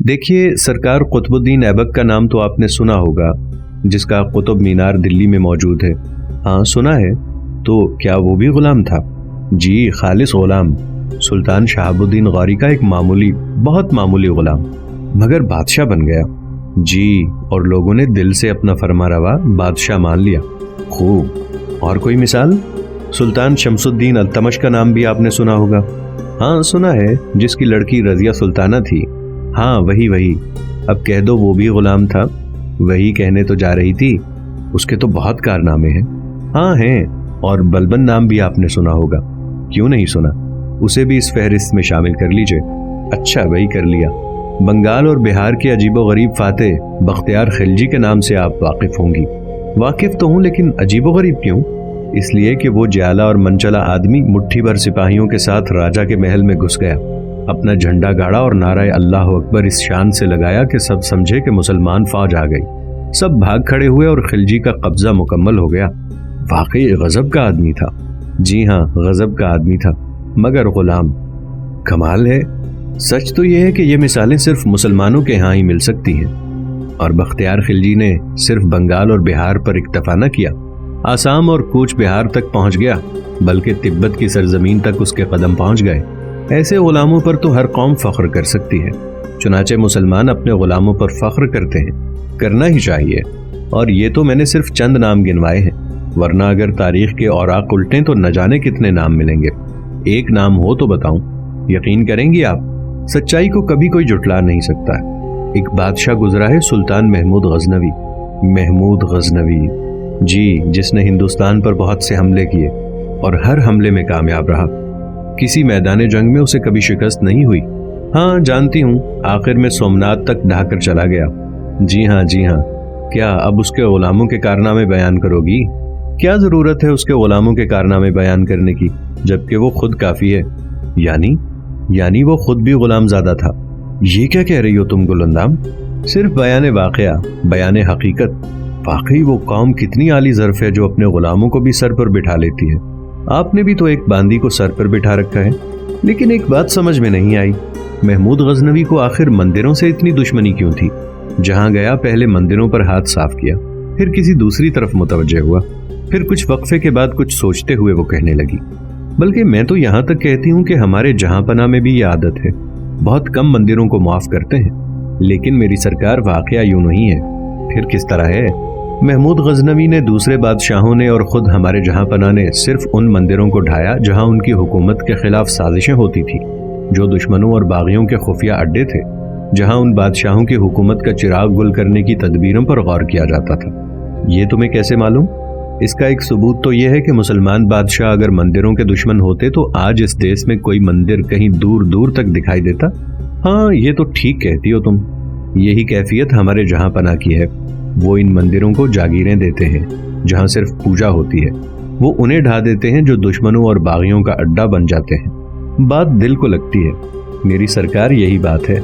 देखिए सरकार, कुतुबुद्दीन ऐबक का नाम तो आपने सुना होगा, जिसका कुतुब मीनार दिल्ली में मौजूद है। हाँ सुना है। तो क्या वो भी गुलाम था? जी खालिस गुलाम, सुल्तान शहाबुद्दीन गौरी का एक मामूली, बहुत मामूली गुलाम, मगर बादशाह बन गया। जी, और लोगों ने दिल से अपना फरमारवा बादशाह मान लिया। खूब। और कोई मिसाल? सुल्तान शमसुद्दीन अल्तमश का नाम भी आपने सुना होगा। हाँ सुना है, जिसकी लड़की रजिया सुल्ताना थी। हाँ वही। अब कह दो वो भी गुलाम था। वही कहने तो जा रही थी, उसके तो बहुत कारनामे हैं। हाँ हैं। और बलबन नाम भी आपने सुना होगा। क्यों नहीं सुना? उसे भी इस फहरिस्त में शामिल कर लीजिए। अच्छा वही कर लिया। बंगाल और बिहार के अजीबोगरीब फातेह बख्तियार खिलजी के नाम से आप वाकिफ होंगी। वाकिफ तो हूँ, लेकिन अजीबोगरीब क्यों? इसलिए कि वो ज्याला और मनचला आदमी मुट्ठी भर सिपाहियों के साथ राजा के महल में घुस गया, अपना झंडा गाड़ा और नाराए अल्लाह अकबर इस शान से लगाया कि सब समझे कि मुसलमान फौज आ गई। सब भाग खड़े हुए और खिलजी का कब्जा मुकम्मल हो गया। वाकई गजब का आदमी था। जी हाँ, गजब का आदमी था, मगर गुलाम। कमाल है। सच तो यह है कि ये मिसालें सिर्फ मुसलमानों के यहाँ ही मिल सकती हैं। और बख्तियार खिलजी ने सिर्फ बंगाल और बिहार पर इक्तफा न किया, आसाम और कूच बिहार तक पहुंच गया, बल्कि तिब्बत की सरजमीन तक उसके कदम पहुंच गए। ऐसे गुलामों पर तो हर कौम फख्र कर सकती है। चुनाचे मुसलमान अपने गुलामों पर फख्र करते हैं, करना ही चाहिए। और ये तो मैंने सिर्फ चंद नाम गिनवाए हैं, वरना अगर तारीख के औराक उल्टें तो न जाने कितने नाम मिलेंगे। एक नाम हो तो बताऊं, यकीन करेंगी आप? सच्चाई को कभी कोई जुटला नहीं सकता है। एक बादशाह गुजरा है, सुल्तान महमूद गजनवी। महमूद गजनवी, जी, जिसने हिंदुस्तान पर बहुत से हमले किए और हर हमले में कामयाब रहा। किसी मैदान जंग में उसे कभी शिकस्त नहीं हुई। हाँ जानती हूँ, आखिर में सोमनाथ तक ढाकर चला गया। जी हाँ। क्या अब उसके गुलामों के कारनामे बयान करोगी? क्या जरूरत है उसके गुलामों के कारनामे बयान करने की, जबकि वो खुद काफी है। यानी वो खुद भी गुलाम ज़्यादा था। ये क्या कह रही हो तुम गुलंदाम? सिर्फ बयान वाकया, बयान हकीकत। वाकई वो कौम कितनी आली ज़र्फ है जो अपने गुलामों को भी सर पर बिठा लेती है। आपने भी तो एक बांदी को सर पर बिठा रखा है। लेकिन एक बात समझ में नहीं आई, महमूद गजनवी को आखिर मंदिरों से इतनी दुश्मनी क्यों थी? जहां गया पहले मंदिरों पर हाथ साफ किया, फिर किसी दूसरी तरफ मुतवज्जे हुआ, फिर कुछ वक्फे के बाद कुछ सोचते हुए वो कहने लगी, बल्कि मैं तो यहाँ तक कहती हूँ कि हमारे जहांपना में भी ये आदत है, बहुत कम मंदिरों को माफ करते हैं। लेकिन मेरी सरकार वाकया यूं नहीं है। फिर किस तरह है? महमूद गजनवी ने, दूसरे बादशाहों ने और खुद हमारे जहांपना ने सिर्फ उन मंदिरों को ढाया जहां उनकी हुकूमत के खिलाफ साजिशें होती थी, जो दुश्मनों और बागियों के खुफिया अड्डे थे, जहां उन बादशाहों की हुकूमत का चिराग गुल करने की तदबीरों पर गौर किया जाता था। ये तुम्हें कैसे मालूम? इसका एक सबूत तो यह है कि मुसलमान बादशाह अगर मंदिरों के दुश्मन होते तो आज इस देश में कोई मंदिर कहीं दूर दूर तक दिखाई देता। हाँ ये तो ठीक कहती हो तुम। यही कैफियत हमारे जहांपना की है। वो इन मंदिरों को जागीरें देते हैं जहां सिर्फ पूजा होती है, वो उन्हें ढा देते हैं जो दुश्मनों और बागियों का अड्डा बन जाते हैं। बात दिल को लगती है। मेरी सरकार यही बात है।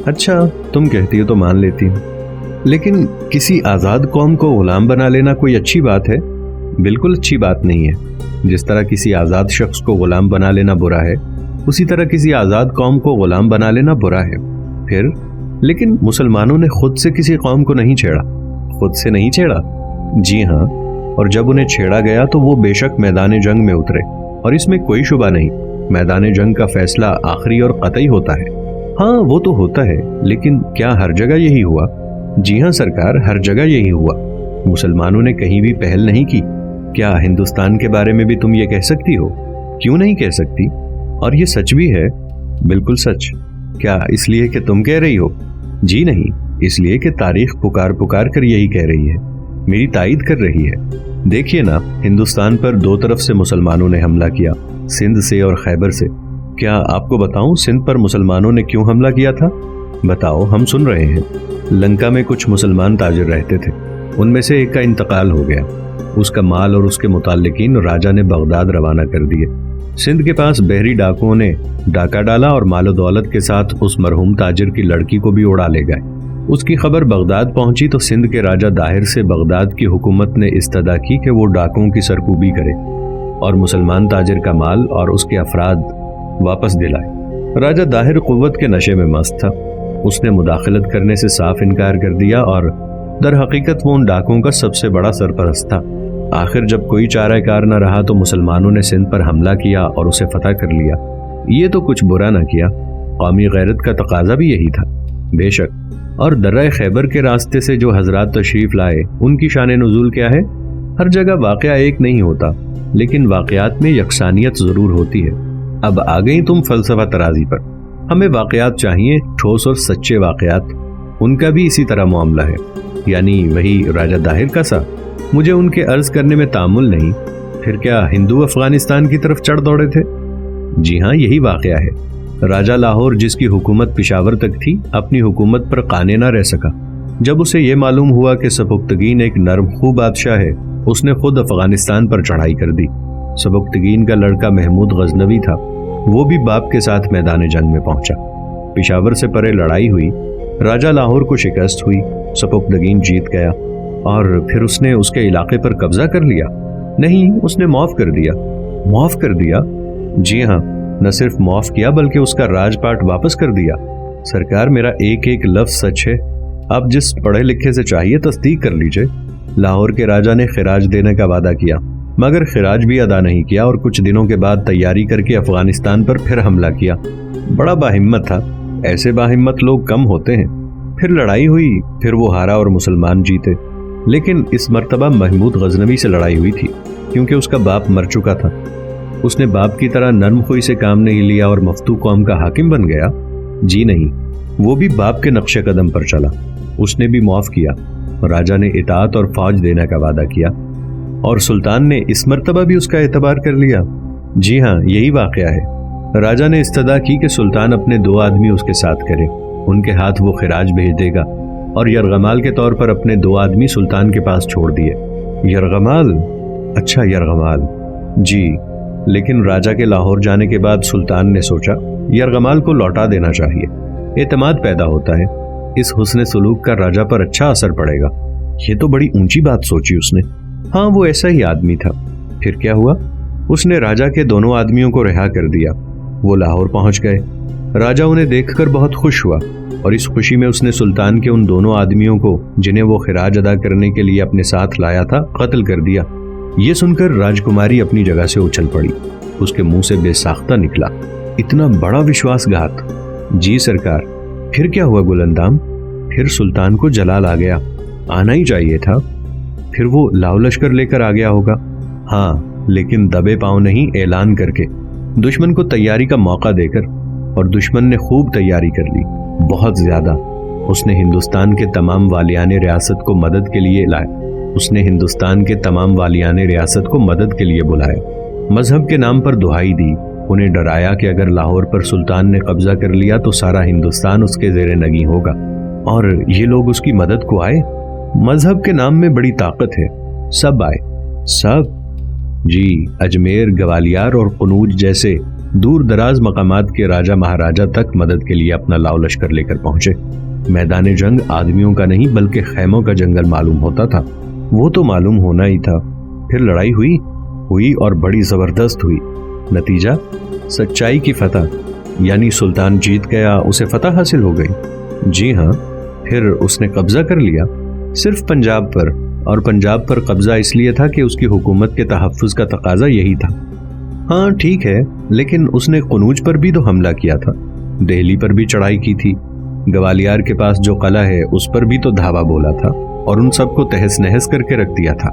अच्छा तुम कहती हो तो मान लेती हूँ, लेकिन किसी आज़ाद कौम को गुलाम बना लेना कोई अच्छी बात है? बिल्कुल अच्छी बात नहीं है। जिस तरह किसी आज़ाद शख्स को गुलाम बना लेना बुरा है, उसी तरह किसी आज़ाद कौम को गुलाम बना लेना बुरा है। फिर लेकिन मुसलमानों ने खुद से किसी कौम को नहीं छेड़ा। खुद से नहीं छेड़ा? जी हाँ, और जब उन्हें छेड़ा गया तो वो बेशक मैदान जंग में उतरे, और इसमें कोई शुबा नहीं, मैदान जंग का फैसला आखिरी और कतई होता है। हाँ वो तो होता है, लेकिन क्या हर जगह यही हुआ? जी हाँ सरकार, हर जगह यही हुआ। मुसलमानों ने कहीं भी पहल नहीं की। क्या हिंदुस्तान के बारे में भी तुम ये कह सकती हो? क्यों नहीं कह सकती? और ये सच भी है, बिल्कुल सच। क्या इसलिए कि तुम कह रही हो? जी नहीं, इसलिए कि तारीख पुकार पुकार कर यही कह रही है, मेरी तायीद कर रही है। देखिए ना, हिंदुस्तान पर दो तरफ से मुसलमानों ने हमला किया, सिंध से और खैबर से। क्या आपको बताऊं सिंध पर मुसलमानों ने क्यों हमला किया था? बताओ, हम सुन रहे हैं। लंका में कुछ मुसलमान ताजिर रहते थे, उनमें से एक का इंतकाल हो गया। उसका माल और उसके मुताल्लिकीन राजा ने बगदाद रवाना कर दिए। सिंध के पास बहरी डाकुओं ने डाका डाला और मालो दौलत के साथ उस मरहूम ताजिर की लड़की को भी उड़ा ले गए। उसकी खबर बगदाद पहुंची तो सिंध के राजा दाहिर से बगदाद की हुकूमत ने इस्तदा की कि वो डाकुओं की सरकूबी करे और मुसलमान ताजिर का माल और उसके अफराद वापस दिलाए। राजा दाहिर कुव्वत के नशे में मस्त था। اس نے مداخلت کرنے سے صاف انکار کر دیا اور در حقیقت وہ ان ڈاکوں کا سب سے بڑا سرپرست تھا۔ آخر جب کوئی چارہ کار نہ رہا تو مسلمانوں نے سندھ پر حملہ کیا اور اسے فتح کر لیا۔ یہ تو کچھ برا نہ کیا، قومی غیرت کا تقاضا بھی یہی تھا۔ بے شک، اور درہ خیبر کے راستے سے جو حضرات تشریف لائے ان کی شان نزول کیا ہے؟ ہر جگہ واقعہ ایک نہیں ہوتا، لیکن واقعات میں یکسانیت ضرور ہوتی ہے۔ اب آ گئی تم فلسفہ ترازی پر۔ ہمیں واقعات چاہیے، ٹھوس اور سچے واقعات۔ ان کا بھی اسی طرح معاملہ ہے، یعنی وہی راجہ داہر کا سا۔ مجھے ان کے عرض کرنے میں تامل نہیں۔ پھر کیا ہندو افغانستان کی طرف چڑھ دوڑے تھے؟ جی ہاں، یہی واقعہ ہے۔ راجہ لاہور جس کی حکومت پشاور تک تھی، اپنی حکومت پر قانے نہ رہ سکا۔ جب اسے یہ معلوم ہوا کہ سبکتگین ایک نرم خو بادشاہ ہے، اس نے خود افغانستان پر چڑھائی کر دی۔ سبکتگین کا لڑکا محمود غزنوی تھا، وہ بھی باپ کے ساتھ میدان جنگ میں پہنچا۔ پشاور سے پرے لڑائی ہوئی، راجہ لاہور کو شکست ہوئی، سبکتگین جیت گیا، اور پھر اس نے اس کے علاقے پر قبضہ کر لیا؟ نہیں، اس نے معاف کر دیا۔ معاف کر دیا؟ جی ہاں، نہ صرف معاف کیا بلکہ اس کا راج پاٹ واپس کر دیا۔ سرکار، میرا ایک ایک لفظ سچ ہے، آپ جس پڑھے لکھے سے چاہیے تصدیق کر لیجئے۔ لاہور کے راجہ نے خراج دینے کا وعدہ کیا، مگر خراج بھی ادا نہیں کیا، اور کچھ دنوں کے بعد تیاری کر کے افغانستان پر پھر حملہ کیا۔ بڑا باہمت تھا، ایسے باہمت لوگ کم ہوتے ہیں۔ پھر لڑائی ہوئی، پھر وہ ہارا اور مسلمان جیتے، لیکن اس مرتبہ محمود غزنوی سے لڑائی ہوئی تھی، کیونکہ اس کا باپ مر چکا تھا۔ اس نے باپ کی طرح نرم خوئی سے کام نہیں لیا اور مفتو قوم کا حاکم بن گیا؟ جی نہیں، وہ بھی باپ کے نقش قدم پر چلا۔ اس نے بھی معاف کیا، راجہ نے اطاعت اور فوج دینے کا وعدہ کیا، اور سلطان نے اس مرتبہ بھی اس کا اعتبار کر لیا۔ جی ہاں، یہی واقعہ ہے۔ راجہ نے استدعا کی کہ سلطان اپنے 2 آدمی اس کے ساتھ کرے، ان کے ہاتھ وہ خراج بھیج دے گا، اور یرغمال کے طور پر اپنے 2 آدمی سلطان کے پاس چھوڑ دیے۔ یرغمال؟ اچھا، یرغمال، جی۔ لیکن راجہ کے لاہور جانے کے بعد سلطان نے سوچا یرغمال کو لوٹا دینا چاہیے، اعتماد پیدا ہوتا ہے، اس حسن سلوک کا راجہ پر اچھا اثر پڑے گا۔ یہ تو بڑی اونچی بات سوچی اس نے۔ ہاں، وہ ایسا ہی آدمی تھا۔ پھر کیا ہوا؟ اس نے راجہ کے 2 آدمیوں کو رہا کر دیا۔ وہ لاہور پہنچ گئے۔ راجہ انہیں دیکھ کر بہت خوش ہوا، اور اس خوشی میں اس نے سلطان کے ان 2 آدمیوں کو جنہیں وہ خراج ادا کرنے کے لیے اپنے ساتھ لایا تھا قتل کر دیا۔ یہ سن کر راجکماری اپنی جگہ سے اچھل پڑی، اس کے منہ سے بے ساختہ نکلا، اتنا بڑا وشواس گھات؟ جی سرکار۔ پھر کیا ہوا گلندام؟ پھر سلطان کو جلال آ گیا، آنا ہی چاہیے تھا۔ پھر وہ لاؤ لشکر لے کر آ گیا ہوگا؟ ہاں، لیکن دبے پاؤں نہیں، اعلان کر کے، دشمن کو تیاری کا موقع دے کر، اور دشمن نے خوب تیاری کر لی، بہت زیادہ۔ اس نے ہندوستان کے تمام والیان ریاست کو مدد کے لیے لائے، اس نے ہندوستان کے تمام والیان ریاست کو مدد کے لیے بلائے، مذہب کے نام پر دہائی دی، انہیں ڈرایا کہ اگر لاہور پر سلطان نے قبضہ کر لیا تو سارا ہندوستان اس کے زیر نگیں ہوگا، اور یہ لوگ اس کی مدد کو آئے۔ مذہب کے نام میں بڑی طاقت ہے، سب آئے، سب۔ جی، اجمیر، گوالیار اور قنوج جیسے دور دراز مقامات کے راجہ مہاراجہ تک مدد کے لیے اپنا لاؤ لشکر لے کر پہنچے۔ میدان جنگ آدمیوں کا نہیں بلکہ خیموں کا جنگل معلوم ہوتا تھا، وہ تو معلوم ہونا ہی تھا۔ پھر لڑائی ہوئی اور بڑی زبردست ہوئی۔ نتیجہ سچائی کی فتح، یعنی سلطان جیت گیا، اسے فتح حاصل ہو گئی۔ جی ہاں۔ پھر اس نے قبضہ کر لیا، صرف پنجاب پر، اور پنجاب پر قبضہ اس لیے تھا کہ اس کی حکومت کے تحفظ کا تقاضا یہی تھا۔ ہاں ٹھیک ہے، لیکن اس نے قنوج پر بھی تو حملہ کیا تھا، دہلی پر بھی چڑھائی کی تھی، گوالیار کے پاس جو قلعہ ہے اس پر بھی تو دھاوا بولا تھا، اور ان سب کو تہس نہس کر کے رکھ دیا تھا۔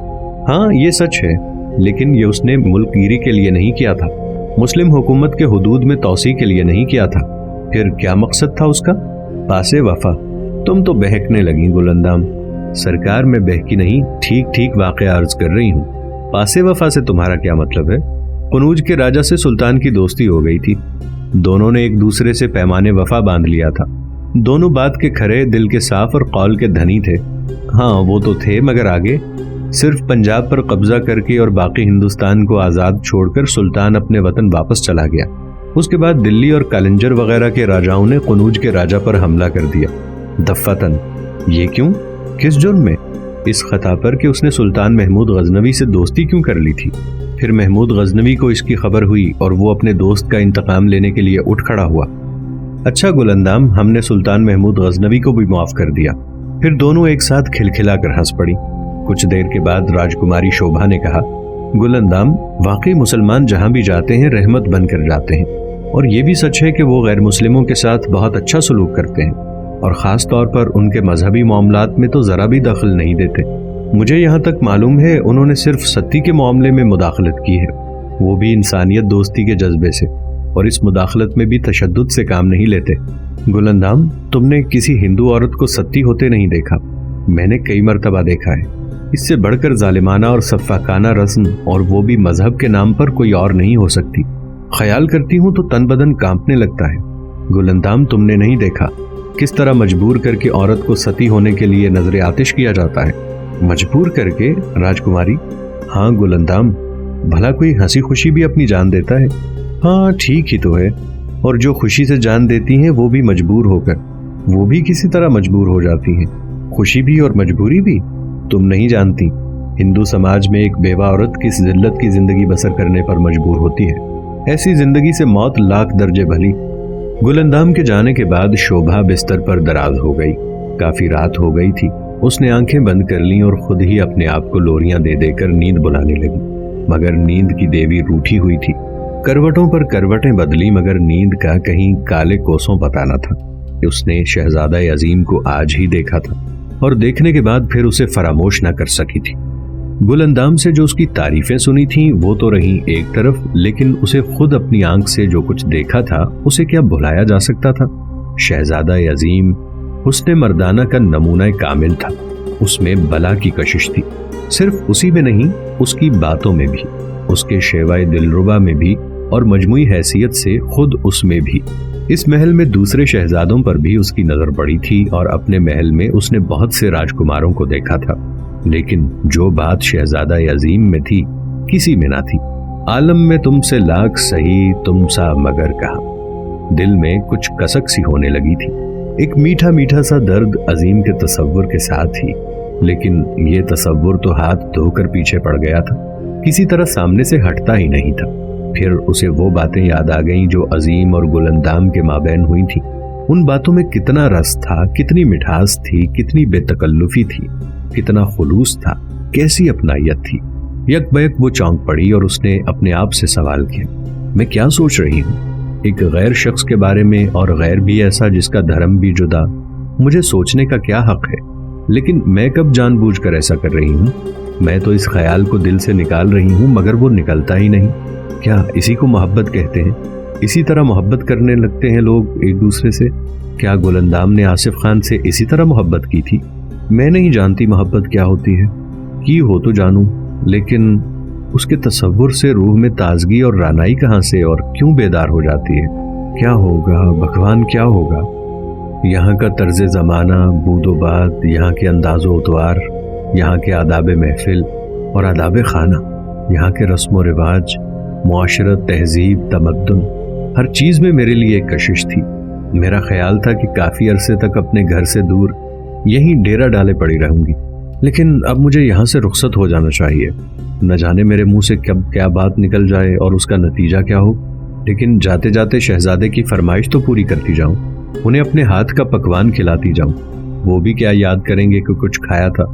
ہاں یہ سچ ہے، لیکن یہ اس نے ملک گیری کے لیے نہیں کیا تھا، مسلم حکومت کے حدود میں توسیع کے لیے نہیں کیا تھا۔ پھر کیا مقصد تھا اس کا؟ پاس وفا۔ تم تو بہکنے لگیں گلندام۔ سرکار میں بہکی نہیں، ٹھیک ٹھیک واقعہ عرض کر رہی ہوں۔ پاس وفا سے تمہارا کیا مطلب ہے؟ قنوج کے راجہ سے سلطان کی دوستی ہو گئی تھی، دونوں نے ایک دوسرے سے پیمانے وفا باندھ لیا تھا، دونوں بات کے کھرے، دل کے صاف اور قول کے دھنی تھے۔ ہاں وہ تو تھے، مگر آگے صرف پنجاب پر قبضہ کر کے اور باقی ہندوستان کو آزاد چھوڑ کر سلطان اپنے وطن واپس چلا گیا۔ اس کے بعد دلی اور کالنجر وغیرہ کے راجاؤں نے قنوج کے راجہ پر حملہ کر دیا دفتن۔ یہ کیوں؟ کس جرم میں؟ اس خطا پر کہ اس نے سلطان محمود غزنوی سے دوستی کیوں کر لی تھی۔ پھر محمود غزنوی کو اس کی خبر ہوئی اور وہ اپنے دوست کا انتقام لینے کے لیے اٹھ کھڑا ہوا۔ अच्छा गुलंदाम, हमने सुल्तान महमूद गजनवी को भी माफ कर दिया। फिर दोनों एक साथ खिलखिलाकर हंस पड़ी। कुछ देर के बाद राजकुमारी शोभा ने कहा, गुलंदाम, वाकई मुसलमान जहां भी जाते हैं रहमत बनकर जाते हैं, और ये भी सच है कि वो गैर मुस्लिमों के साथ बहुत अच्छा सलूक करते हैं, और खास तौर पर उनके मजहबी मामलात में तो जरा भी दखल नहीं देते। मुझे यहाँ तक मालूम है उन्होंने सिर्फ सती के मामले में मुदाखलत की है, वो भी इंसानियत दोस्ती के जज्बे से, और इस मुदाखलत में भी तशद्दुद से काम नहीं लेते। गुलंदाम, तुमने किसी हिंदू औरत को सती होते नहीं देखा। मैंने कई मर्तबा देखा है। इससे बढ़कर जालिमाना और सफ़ाकाना रस्म, और वो भी मजहब के नाम पर, कोई और नहीं हो सकती। ख्याल करती हूँ तो तन बदन कांपने लगता है। गुलंदाम, तुमने नहीं देखा किस तरह मजबूर करके औरत को सती होने के लिए नजर आतिश किया जाता है? मजबूर करके? राजकुमारी, हाँ गुलंदाम, भला कोई हंसी खुशी भी अपनी जान देता है? हाँ ठीक ही तो है, और जो खुशी से जान देती हैं वो भी मजबूर होकर, वो भी किसी तरह मजबूर हो जाती हैं। खुशी भी और मजबूरी भी। तुम नहीं जानती, हिंदू समाज में एक बेवा औरत किस जिल्लत की जिंदगी बसर करने पर मजबूर होती है। ऐसी जिंदगी से मौत लाख दर्जे भली। गुलंदाम के जाने के बाद शोभा बिस्तर पर दराज हो गई। काफी रात हो गई थी। उसने आंखें बंद कर लीं और खुद ही अपने आप को लोरियां दे देकर नींद बुलाने लगी, मगर नींद की देवी रूठी हुई थी। करवटों पर करवटें बदली, मगर नींद का कहीं काले कोसों पता न था। उसने शहजादा अजीम को आज ही देखा था, और देखने के बाद फिर उसे फरामोश न कर सकी थी। गुलंदाम से जो उसकी तारीफें सुनी थीं वो तो रहीं एक तरफ, लेकिन उसे खुद अपनी आंख से जो कुछ देखा था उसे क्या भुलाया जा सकता था? शहजादा अजीम हुस्ने मर्दाना का नमूना कामिल था। उसमें बला की कशिश थी, सिर्फ उसी में नहीं, उसकी बातों में भी, उसके शेवाए दिलरुबा में भी, और मजमूई हैसियत से खुद उसमें भी। इस महल में दूसरे शहजादों पर भी उसकी नजर पड़ी थी, और अपने महल में उसने बहुत से राजकुमारों को देखा था, लेकिन जो बात शहजादा अजीम में थी किसी में ना थी। आलम में तुमसे लाख सही, तुम सा मगर कहा। दिल में कुछ कसक सी होने लगी थी, एक मीठा मीठा सा दर्द अजीम के तसव्वुर के साथ ही, लेकिन ये तसव्वुर तो हाथ धोकर पीछे पड़ गया था, किसी तरह सामने से हटता ही नहीं था। फिर उसे वो बातें याद आ गईं जो अजीम और गुलंदाम के माबैन हुई थी। उन बातों में कितना रस था, कितनी मिठास थी, कितनी बेतकल्लुफी थी, कितना खुलूस था, कैसी अपनायत थी। यकबयक वो चौंक पड़ी और उसने अपने आप से सवाल किया, मैं क्या सोच रही हूँ? एक गैर शख्स के बारे में, और गैर भी ऐसा जिसका धर्म भी जुदा। मुझे सोचने का क्या हक है? लेकिन मैं कब जानबूझकर ऐसा कर रही हूँ? मैं तो इस ख्याल को दिल से निकाल रही हूँ, मगर वो निकलता ही नहीं। क्या इसी को मोहब्बत कहते हैं? इसी तरह मोहब्बत करने लगते हैं लोग एक दूसरे से? क्या गुलंदाम ने आसिफ खान से इसी तरह मोहब्बत की थी? मैं नहीं जानती मोहब्बत क्या होती है, की हो तो जानूं, लेकिन उसके तसव्वुर से रूह में ताजगी और रानाई कहाँ से और क्यों बेदार हो जाती है? क्या होगा भगवान, क्या होगा? यहाँ का तर्ज ज़माना, बूदोबाद, यहाँ के अंदाज़ो उतवार, यहाँ के आदाब महफिल और आदाब खाना, यहाँ के रस्म व रिवाज, मुआशरत, तहजीब, तमद्दुन, हर चीज़ में मेरे लिए एक कशिश थी। मेरा ख्याल था कि काफ़ी अरसे तक अपने घर से दूर यहीं डेरा डाले पड़ी रहूंगी, लेकिन अब मुझे यहाँ से रुखसत हो जाना चाहिए। न जाने मेरे मुंह से कब क्या बात निकल जाए और उसका नतीजा क्या हो, लेकिन जाते जाते शहजादे की फरमाइश तो पूरी करती जाऊं, उन्हें अपने हाथ का पकवान खिलाती जाऊं। वो भी क्या याद करेंगे कि कुछ खाया था?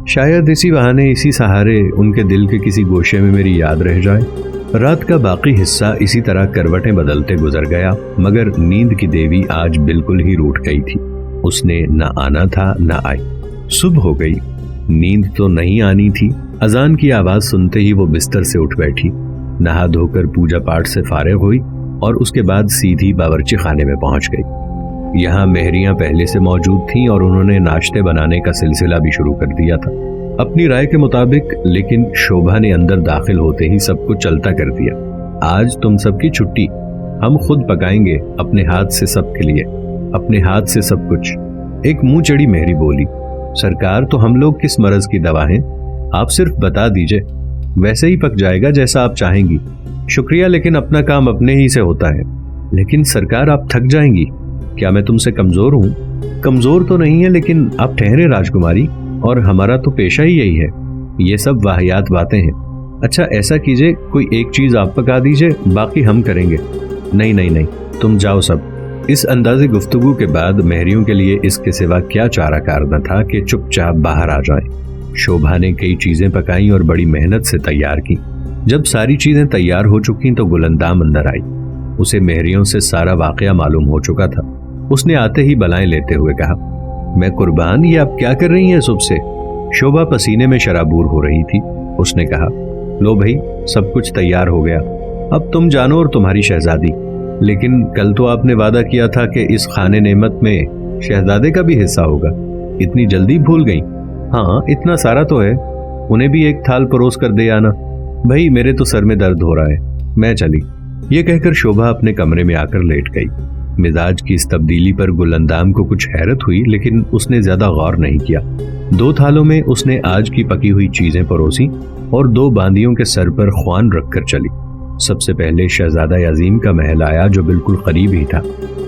शायद इसी बहाने, इसी सहारे उनके दिल के किसी गोशे में मेरी याद रह जाए। रात का बाकी हिस्सा इसी तरह करवटें बदलते गुजर गया, मगर नींद की देवी आज बिल्कुल ही रूठ गई थी। उसने न आना था न आई। सुबह हो गई, नींद तो नहीं आनी थी। अजान की आवाज सुनते ही वो बिस्तर से उठ बैठी, नहा धोकर पूजा पाठ से फारिग हुई और उसके बाद सीधी बावर्ची खाने में पहुंच गई। यहाँ मेहरियां पहले से मौजूद थीं और उन्होंने नाश्ते बनाने का सिलसिला भी शुरू कर दिया था, अपनी राय के मुताबिक। लेकिन शोभा ने अंदर दाखिल होते ही सब कुछ चलता कर दिया। आज तुम सबकी छुट्टी, हम खुद पकाएंगे अपने हाथ से सबके लिए, अपने हाथ से सब कुछ। एक मुंह चढ़ी मेहरी बोली, सरकार तो हम लोग किस मर्ज की दवा हैं, आप सिर्फ बता दीजिए, वैसे ही पक जाएगा जैसा आप चाहेंगी। शुक्रिया, लेकिन अपना काम अपने ही से होता है। लेकिन सरकार आप थक जाएंगी, क्या मैं तुमसे कमजोर हूँ? कमजोर तो नहीं है, लेकिन आप ठहरे राजकुमारी, और हमारा तो पेशा ही यही है। ये सब वाहियात बातें हैं। अच्छा ऐसा कीजिए, कोई एक चीज आप पका दीजिए, बाकी हम करेंगे। नहीं नहीं नहीं, तुम जाओ सब, इस अंदाज़े गुफ्तगू के बाद महरियों के लिए इसके सिवा क्या चारा कार न था कि चुपचाप बाहर आ जाएं। शोभा ने कई चीजें पकाई और बड़ी मेहनत से तैयार की। जब सारी चीजें तैयार हो चुकी तो गुलंदाम अंदर आई। उसे महरियों से सारा वाकया मालूम हो चुका था। उसने आते ही बलाएं लेते हुए कहा, मैं कुर्बान, ये आप क्या कर रही हैं सुबह से? शोभा पसीने में शराबूर हो रही थी। उसने कहा, लो भाई, सब कुछ तैयार हो गया, अब तुम जानो और तुम्हारी शहजादी। लेकिन कल तो आपने वादा किया था कि इस खाने नेमत में शहजादे का भी हिस्सा होगा, इतनी जल्दी भूल गई? हाँ, इतना सारा तो है, उन्हें भी एक थाल परोस कर दे आना। भाई, मेरे तो सर में दर्द हो रहा है, मैं चली। ये कहकर शोभा अपने कमरे में आकर लेट गई। मिजाज की इस तब्दीली पर गुलंदाम को कुछ हैरत हुई, लेकिन उसने ज्यादा गौर नहीं किया। 2 थालों में उसने आज की पकी हुई चीजें परोसी और 2 बांदियों के सर पर ख्वान रखकर चली। सबसे पहले शहजादा अजीम का महल आया, जो बिल्कुल करीब ही था।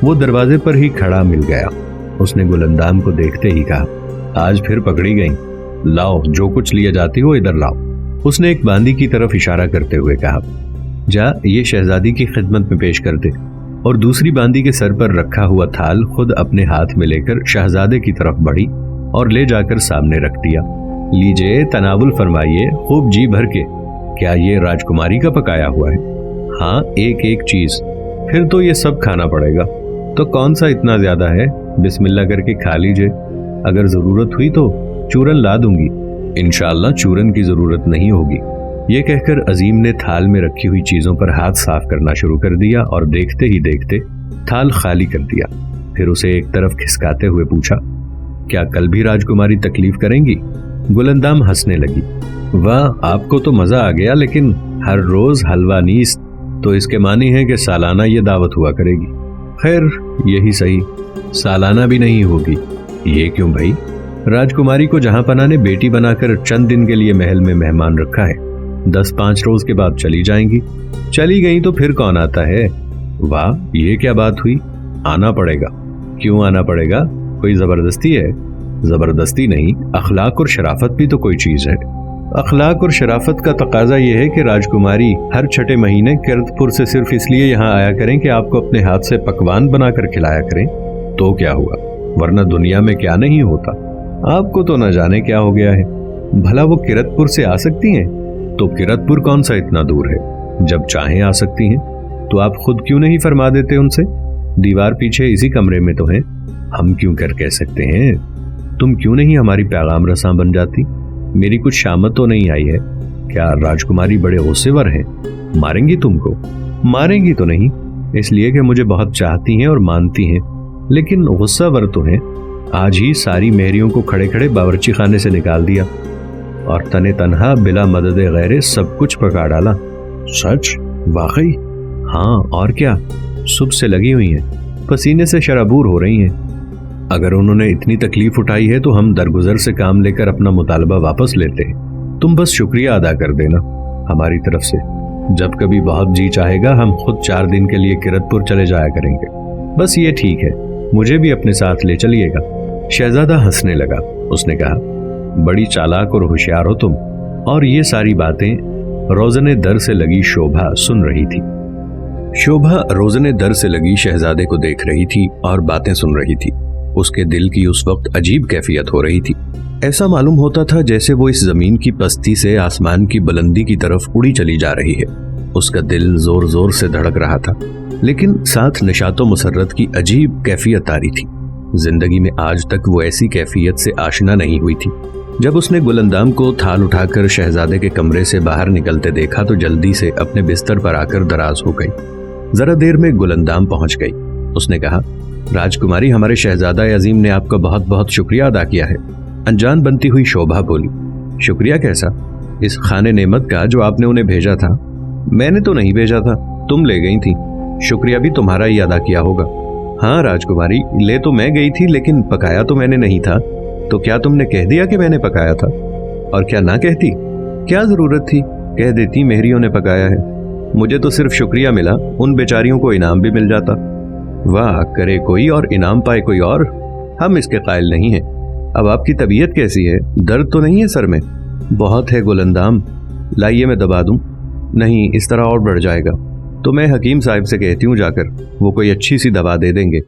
वो दरवाजे पर ही खड़ा मिल गया। उसने गुलंदाम को देखते ही कहा, आज फिर पकड़ी गई, लाओ जो कुछ लिए जाती हो इधर लाओ। उसने एक बांदी की तरफ इशारा करते हुए कहा, जा ये शहजादी की खिदमत में पेश कर दे। और दूसरी बांदी के सर पर रखा हुआ थाल खुद अपने हाथ में लेकर शहजादे की तरफ बढ़ी और ले जाकर सामने रख दिया। लीजिए, तनावुल फरमाइए, खूब जी भर के। क्या ये राजकुमारी का पकाया हुआ है? हाँ, एक एक चीज। फिर तो ये सब खाना पड़ेगा। तो कौन सा इतना ज्यादा है? बिस्मिल्लाह करके खा लीजिए, अगर जरूरत हुई तो चूरन ला दूंगी। इंशाअल्लाह चूरन की जरूरत नहीं होगी। ये कहकर अजीम ने थाल में रखी हुई चीजों पर हाथ साफ करना शुरू कर दिया और देखते ही देखते थाल खाली कर दिया। फिर उसे एक तरफ खिसकाते हुए पूछा, क्या कल भी राजकुमारी तकलीफ करेंगी? गुलंदाम हंसने लगी। वाह, आपको तो मजा आ गया, लेकिन हर रोज हलवा नीस, तो इसके मानी है कि सालाना ये दावत हुआ करेगी। खैर, यही सही, सालाना भी नहीं होगी। ये क्यों भाई? राजकुमारी को जहां पना ने बेटी बनाकर चंद दिन के लिए महल में मेहमान रखा है। 10-5 रोज के बाद चली जाएंगी। चली गई तो फिर कौन आता है? वाह, ये क्या बात हुई? आना पड़ेगा। क्यों आना पड़ेगा? कोई जबरदस्ती है? जबरदस्ती नहीं, अखलाक और शराफत भी तो कोई चीज है। अखलाक और शराफत का तकाजा यह है कि राजकुमारी हर छठे महीने किरतपुर से सिर्फ इसलिए यहाँ आया करें कि आपको अपने हाथ से पकवान बनाकर खिलाया करें। तो क्या हुआ, वरना दुनिया में क्या नहीं होता। आपको तो न जाने क्या हो गया है। भला वो किरतपुर से आ सकती हैं? तो किरतपुर कौन सा इतना दूर है? जब चाहें आ सकती हैं। तो आप खुद क्यों नहीं फरमा देते उनसे? दीवार पीछे इसी कमरे में तो है, हम क्यों कर कह सकते हैं। तुम क्यों नहीं हमारी पैगाम रसां बन जाती? मेरी कुछ शामत तो नहीं आई है। क्या राजकुमारी बड़े गुस्सेवर हैं? मारेंगी तुमको? मारेंगी तो नहीं, इसलिए कि मुझे बहुत चाहती हैं और मानती हैं, लेकिन गुस्सावर तो हैं। आज ही सारी मेहरियों को खड़े खड़े बावर्ची खाने से निकाल दिया और तने तनहा बिला मदद गैरे सब कुछ पका डाला। सच? वाकई? हाँ, और क्या। सुबह से लगी हुई हैं, पसीने से शराबूर हो रही हैं। अगर उन्होंने इतनी तकलीफ उठाई है तो हम दरगुजर से काम लेकर अपना मुतालबा वापस लेते हैं। तुम बस शुक्रिया अदा कर देना हमारी तरफ से। जब कभी बहुत जी चाहेगा हम खुद 4 दिन के लिए किरतपुर चले जाया करेंगे। बस ये ठीक है, मुझे भी अपने साथ ले चलिएगा। शहजादा हंसने लगा। उसने कहा, बड़ी चालाक और होशियार हो तुम। और ये सारी बातें रोज़ने दर से लगी शोभा सुन रही थी। शोभा रोज़ने दर से लगी शहजादे को देख रही थी और बातें सुन रही थी। उसके दिल की उस वक्त अजीब कैफियत हो रही थी। ऐसा मालूम होता था जैसे वो इस जमीन की पस्ती से आसमान की बुलंदी की तरफ उड़ी चली जा रही है। उसका दिल जोर जोर से धड़क रहा था, लेकिन साथ नशातो मुसर्रत की अजीब कैफियत आ रही थी। जिंदगी में आज तक वो ऐसी कैफियत से आशना नहीं हुई थी। जब उसने गुलंदाम को थाल उठाकर शहजादे के कमरे से बाहर निकलते देखा तो जल्दी से अपने बिस्तर पर आकर दराज हो गई। जरा देर में गुलंदाम पहुंच गई। उसने कहा, राजकुमारी, हमारे शहजादा अजीम ने आपका बहुत बहुत शुक्रिया अदा किया है। अनजान बनती हुई शोभा बोली, शुक्रिया कैसा? इस खाने नेमत का जो आपने उन्हें भेजा था। मैंने तो नहीं भेजा था, तुम ले गई थी। शुक्रिया भी तुम्हारा ही अदा किया होगा। हाँ राजकुमारी, ले तो मैं गई थी, लेकिन पकाया तो मैंने नहीं था। तो क्या तुमने कह दिया कि मैंने पकाया था? और क्या ना कहती? क्या जरूरत थी? कह देती मेहरियों ने पकाया है। मुझे तो सिर्फ शुक्रिया मिला, उन बेचारियों को इनाम भी मिल जाता। वाह, करे कोई और इनाम पाए कोई और। हम इसके कायल नहीं हैं। अब आपकी तबीयत कैसी है? दर्द तो नहीं है सर में? बहुत है गुलंदाम, लाइए मैं दबा दूं। नहीं, इस तरह और बढ़ जाएगा। तो मैं हकीम साहब से कहती हूँ जाकर, वो कोई अच्छी सी दवा दे देंगे।